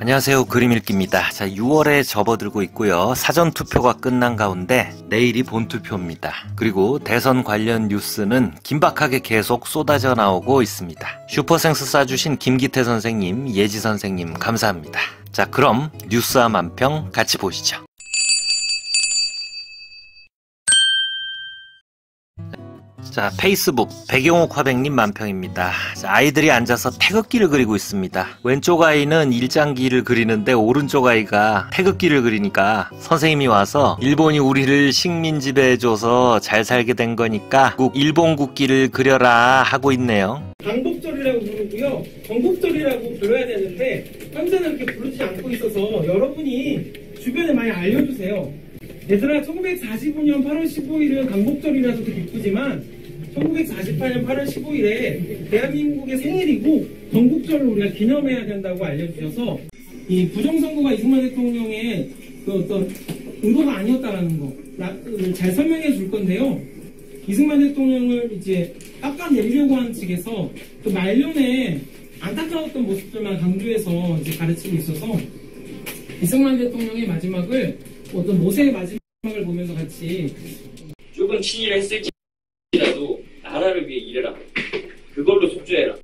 안녕하세요. 그림읽기입니다. 자, 6월에 접어들고 있고요. 사전투표가 끝난 가운데 내일이 본투표입니다. 그리고 대선 관련 뉴스는 긴박하게 계속 쏟아져 나오고 있습니다. 슈퍼생스 쏴주신 김기태 선생님, 예지 선생님 감사합니다. 자, 그럼 뉴스와 만평 같이 보시죠. 자, 페이스북 백용옥 화백님 만평입니다. 자, 아이들이 앉아서 태극기를 그리고 있습니다. 왼쪽 아이는 일장기를 그리는데 오른쪽 아이가 태극기를 그리니까 선생님이 와서 일본이 우리를 식민 지배해줘서 잘 살게 된 거니까 꼭 일본 국기를 그려라 하고 있네요. 광복절이라고 부르고요. 건국절이라고 불러야 되는데 현재는 그렇게 부르지 않고 있어서 여러분이 주변에 많이 알려주세요. 얘들아, 1945년 8월 15일은 광복절이라서 되게 기쁘지만 1948년 8월 15일에 대한민국의 생일이고 건국절을 우리가 기념해야 된다고 알려주셔서 이 부정선거가 이승만 대통령의 그 어떤 의도가 아니었다라는 거를 잘 설명해 줄 건데요. 이승만 대통령을 이제 깎아내리려고 하는 측에서 그 말년에 안타까웠던 모습들만 강조해서 이제 가르치고 있어서 이승만 대통령의 마지막을 어떤 모세의 마지막을 보면서 같이 조금 친일을 했을지라도 나라를 위해 일해라. 그걸로 속죄해라.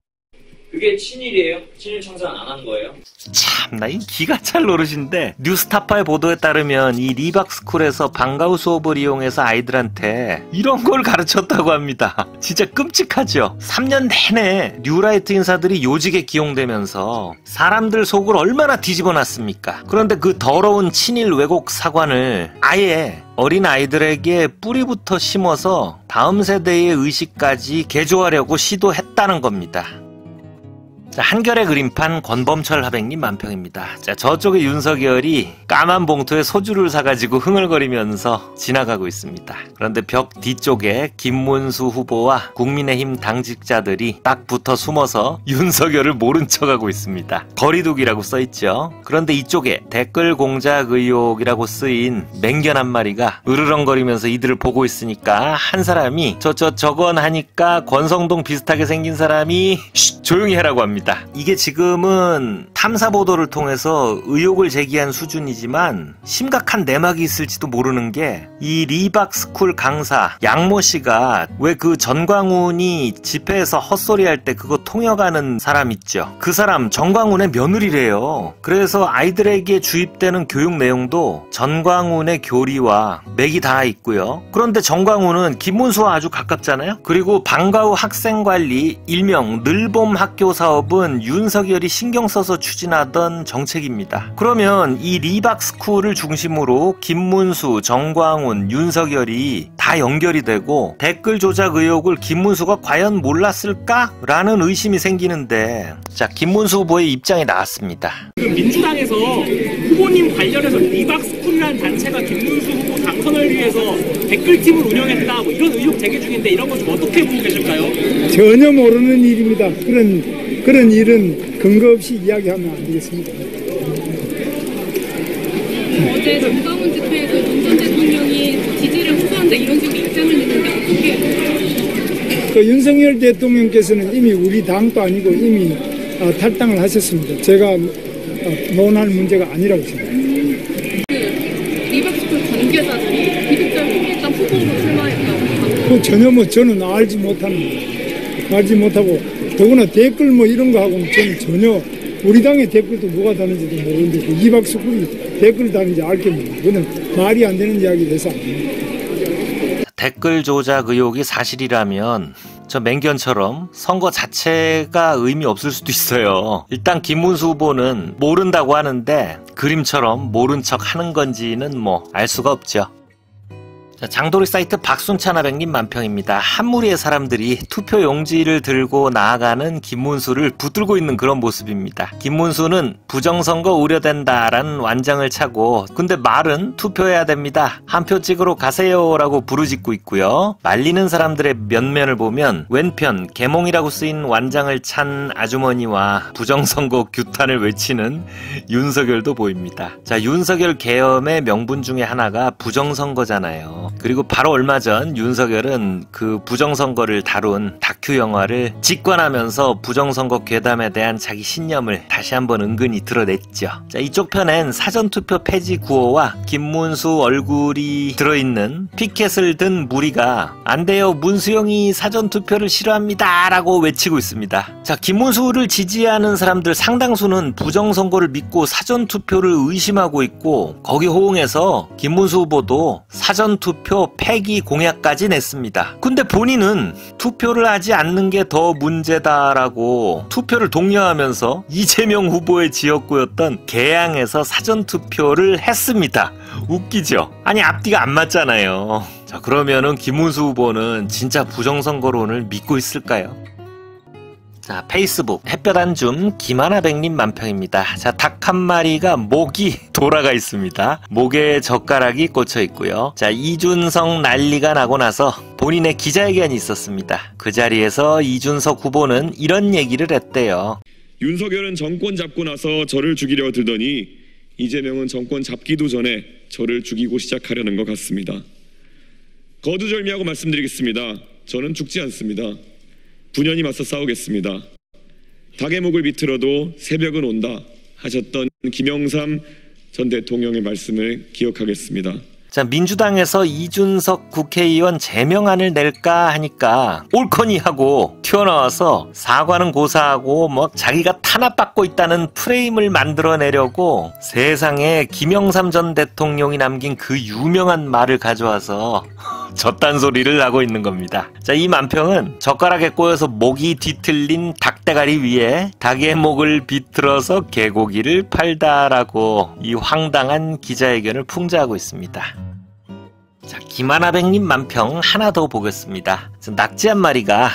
그게 친일이에요? 친일 청산 안 한 거예요? 참나, 이 기가 찰 노릇인데 뉴스타파의 보도에 따르면 이 리박스쿨에서 방과후 수업을 이용해서 아이들한테 이런 걸 가르쳤다고 합니다. 진짜 끔찍하죠. 3년 내내 뉴라이트 인사들이 요직에 기용되면서 사람들 속을 얼마나 뒤집어놨습니까. 그런데 그 더러운 친일 왜곡 사관을 아예 어린 아이들에게 뿌리부터 심어서 다음 세대의 의식까지 개조하려고 시도했다는 겁니다. 자, 한결의 그림판 권범철 하백님 만평입니다. 자, 저쪽에 윤석열이 까만 봉투에 소주를 사가지고 흥얼거리면서 지나가고 있습니다. 그런데 벽 뒤쪽에 김문수 후보와 국민의힘 당직자들이 딱 붙어 숨어서 윤석열을 모른 척하고 있습니다. 거리두기라고 써있죠. 그런데 이쪽에 댓글 공작 의혹이라고 쓰인 맹견 한 마리가 으르렁거리면서 이들을 보고 있으니까 한 사람이 저건 하니까 권성동 비슷하게 생긴 사람이 쉿, 조용히 해라고 합니다. 이게 지금은 탐사보도를 통해서 의혹을 제기한 수준이지만 심각한 내막이 있을지도 모르는 게 이 리박스쿨 강사 양모 씨가 왜 그 전광훈이 집회에서 헛소리할 때 그거 통역하는 사람 있죠. 그 사람 전광훈의 며느리래요. 그래서 아이들에게 주입되는 교육 내용도 전광훈의 교리와 맥이 다 있고요. 그런데 전광훈은 김문수와 아주 가깝잖아요. 그리고 방과후 학생관리 일명 늘봄 학교 사업은 윤석열이 신경 써서 추진하던 정책입니다. 그러면 이 리박스쿨을 중심으로 김문수, 정광훈, 윤석열이 다 연결이 되고 댓글 조작 의혹을 김문수가 과연 몰랐을까? 라는 의심이 생기는데, 자, 김문수 후보의 입장이 나왔습니다. 민주당에서 후보님 관련해서 리박스쿨이라는 단체가 김문수 후보 당선을 위해서 댓글팀을 운영했다, 뭐 이런 의혹 제기 중인데 이런 거 좀 어떻게 보고 계실까요? 전혀 모르는 일입니다. 그런 일은 근거 없이 이야기하면 안 되겠습니다. 어제 정광훈 집회에서 윤 전 대통령이 지지를 호소한다 이런 식으로 입장을 냈는데 어떻게? 그 윤석열 대통령께서는 이미 우리 당도 아니고 이미 탈당을 하셨습니다. 제가 논할 문제가 아니라고 생각합니다. 리박스쿨 관계자들이 기득권 통일당 후보로 출마했다고. 전혀 저는 알지 못하고 더구나 댓글 이런 거 하고는 저는 전혀 우리 당의 댓글도 누가 다는지도 모르는데 그 이박스쿨이 댓글 다는지 알게 모르겠어요. 그건 말이 안 되는 이야기라서 안 됩니다. 댓글 조작 의혹이 사실이라면 저 맹견처럼 선거 자체가 의미 없을 수도 있어요. 일단 김문수 후보는 모른다고 하는데 그림처럼 모른 척 하는 건지는 알 수가 없죠. 자, 장도리 사이트 박순찬 하백님 만평입니다. 한 무리의 사람들이 투표 용지를 들고 나아가는 김문수를 붙들고 있는 그런 모습입니다. 김문수는 부정선거 우려된다라는 완장을 차고, 근데 말은 투표해야 됩니다, 한 표 찍으러 가세요 라고 부르짖고 있고요. 말리는 사람들의 면면을 보면 왼편 계몽이라고 쓰인 완장을 찬 아주머니와 부정선거 규탄을 외치는 윤석열도 보입니다. 자, 윤석열 계엄의 명분 중에 하나가 부정선거잖아요. 있죠. 그리고 바로 얼마 전 윤석열은 그 부정선거를 다룬 다큐 영화를 직관하면서 부정선거 괴담에 대한 자기 신념을 다시 한번 은근히 드러냈죠. 자, 이쪽 편엔 사전투표 폐지 구호와 김문수 얼굴이 들어있는 피켓을 든 무리가 안 돼요, 문수영이 사전투표를 싫어합니다 라고 외치고 있습니다. 자, 김문수를 지지하는 사람들 상당수는 부정선거를 믿고 사전투표를 의심하고 있고, 거기 호응해서 김문수 후보도 사전투표 폐기 공약까지 냈습니다. 근데 본인은 투표를 하지 않는 게 더 문제다라고 투표를 독려하면서 이재명 후보의 지역구였던 계양에서 사전투표를 했습니다. 웃기죠? 아니, 앞뒤가 안 맞잖아요. 자, 그러면은 김문수 후보는 진짜 부정선거론을 믿고 있을까요? 자, 페이스북 햇볕 안줌 김하나백님 만평입니다. 자, 닭 한 마리가 목이 돌아가 있습니다. 목에 젓가락이 꽂혀 있고요. 자, 이준석 난리가 나고 나서 본인의 기자회견이 있었습니다. 그 자리에서 이준석 후보는 이런 얘기를 했대요. 윤석열은 정권 잡고 나서 저를 죽이려 들더니 이재명은 정권 잡기도 전에 저를 죽이고 시작하려는 것 같습니다. 거두절미하고 말씀드리겠습니다. 저는 죽지 않습니다. 분연히 맞서 싸우겠습니다. 닭의 목을 비틀어도 새벽은 온다 하셨던 김영삼 전 대통령의 말씀을 기억하겠습니다. 자, 민주당에서 이준석 국회의원 제명안을 낼까 하니까 옳거니 하고 튀어나와서 사과는 고사하고 뭐 자기가 탄압받고 있다는 프레임을 만들어내려고 세상에 김영삼 전 대통령이 남긴 그 유명한 말을 가져와서 저딴 소리를 하고 있는 겁니다. 자, 이 만평은 젓가락에 꼬여서 목이 뒤틀린 닭대가리 위에 닭의 목을 비틀어서 개고기를 팔다라고 이 황당한 기자회견을 풍자하고 있습니다. 자, 김하나백님 만평 하나 더 보겠습니다. 낙지 한 마리가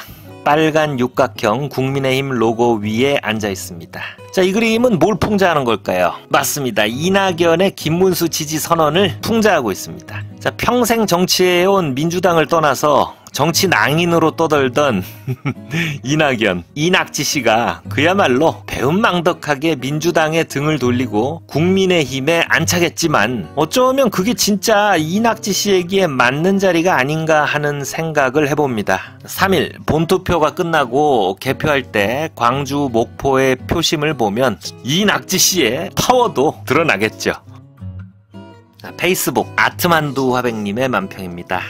빨간 육각형 국민의힘 로고 위에 앉아 있습니다. 자, 이 그림은 뭘 풍자하는 걸까요? 맞습니다. 이낙연의 김문수 지지 선언을 풍자하고 있습니다. 자, 평생 정치해온 민주당을 떠나서 정치 낭인으로 떠돌던 이낙연, 이낙지 씨가 그야말로 배은망덕하게 민주당에 등을 돌리고 국민의힘에 안차겠지만 어쩌면 그게 진짜 이낙지 씨에게 맞는 자리가 아닌가 하는 생각을 해봅니다. 3일 본투표가 끝나고 개표할 때 광주, 목포의 표심을 보면 이낙지 씨의 파워도 드러나겠죠. 페이스북 아트만두 화백님의 만평입니다.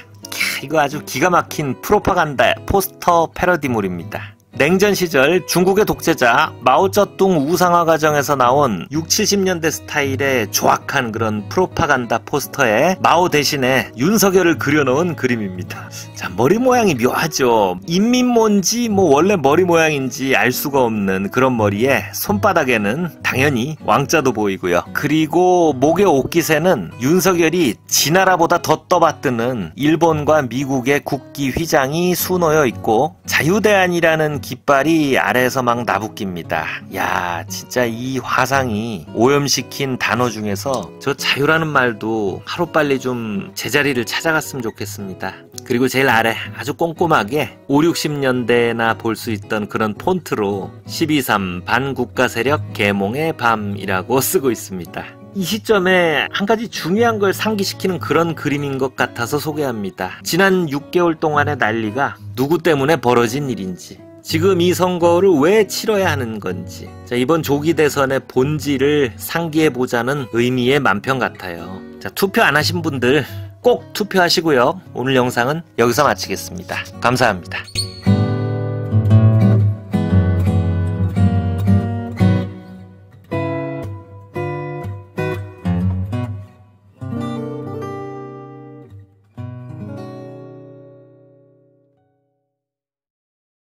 이거 아주 기가 막힌 프로파간다 포스터 패러디물입니다. 냉전 시절 중국의 독재자 마오쩌둥 우상화 과정에서 나온 60, 70년대 스타일의 조악한 그런 프로파간다 포스터에 마오 대신에 윤석열을 그려놓은 그림입니다. 자, 머리 모양이 묘하죠. 인민모인지 뭐 원래 머리 모양인지 알 수가 없는 그런 머리에 손바닥에는 당연히 왕자도 보이고요. 그리고 목의 옷깃에는 윤석열이 지나라보다 더 떠받드는 일본과 미국의 국기 휘장이 수놓여 있고 자유대안이라는 깃발이 아래에서 막 나부낍니다. 야, 진짜 이 화상이 오염시킨 단어 중에서 저 자유라는 말도 하루빨리 좀 제자리를 찾아갔으면 좋겠습니다. 그리고 제일 아래 아주 꼼꼼하게 5, 60년대나 볼 수 있던 그런 폰트로 12.3 반국가 세력 계몽의 밤이라고 쓰고 있습니다. 이 시점에 한 가지 중요한 걸 상기시키는 그런 그림인 것 같아서 소개합니다. 지난 6개월 동안의 난리가 누구 때문에 벌어진 일인지, 지금 이 선거를 왜 치러야 하는 건지, 자, 이번 조기 대선의 본질을 상기해보자는 의미의 만평 같아요. 자, 투표 안 하신 분들 꼭 투표하시고요. 오늘 영상은 여기서 마치겠습니다. 감사합니다.